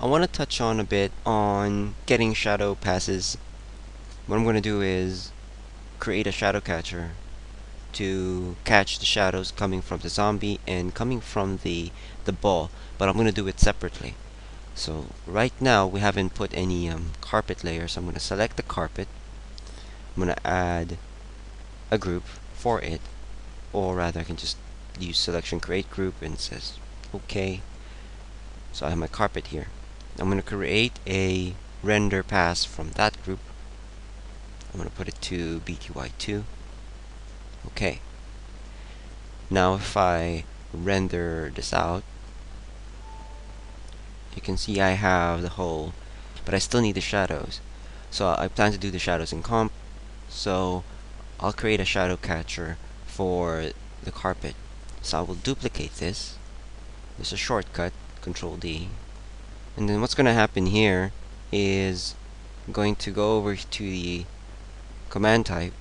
I want to touch on a bit on getting shadow passes. What I'm going to do is create a shadow catcher to catch the shadows coming from the zombie and coming from the ball, but I'm going to do it separately. So right now we haven't put any carpet layer, so I'm going to select the carpet. I'm going to add a group for it, or rather I can just use selection create group and it says okay. So I have my carpet here. I'm going to create a render pass from that group. I'm going to put it to bty2. Okay. Now if I render this out, you can see I have the whole, but I still need the shadows. So I plan to do the shadows in comp. So I'll create a shadow catcher for the carpet. So I will duplicate this. There's a shortcut, Control D. And then what's going to happen here is I'm going to go over to the command type,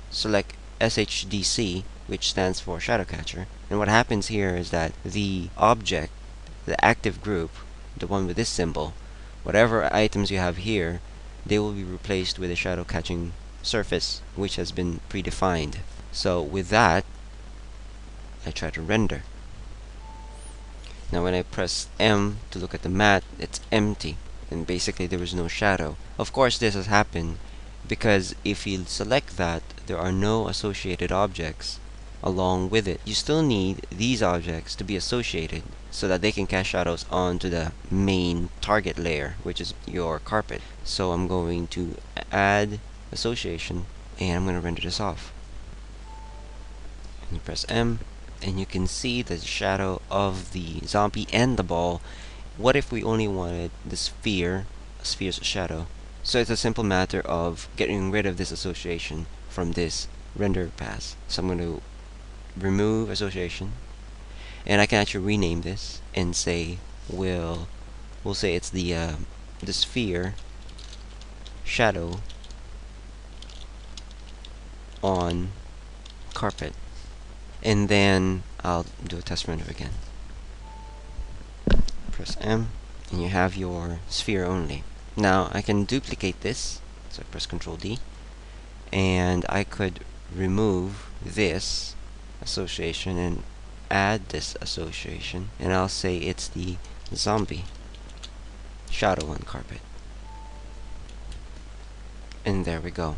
select SHDC, which stands for shadow catcher. And what happens here is that the object, the active group, the one with this symbol, whatever items you have here, they will be replaced with a shadow catching surface which has been predefined. So with that, I try to render. Now when I press M to look at the mat, it's empty, and basically there is no shadow. Of course this has happened because if you select that, there are no associated objects along with it. You still need these objects to be associated so that they can cast shadows onto the main target layer, which is your carpet. So I'm going to add association, and I'm going to render this off. And you press M, and you can see the shadow of the zombie and the ball. What if we only wanted the sphere, a sphere's shadow? So it's a simple matter of getting rid of this association from this render pass. So I'm going to remove association, and I can actually rename this and say we'll say it's the sphere shadow on carpet. And then I'll do a test render again. Press M, and you have your sphere only. Now I can duplicate this, so I press Ctrl D, and I could remove this association and add this association, and I'll say it's the zombie shadow on carpet. And there we go.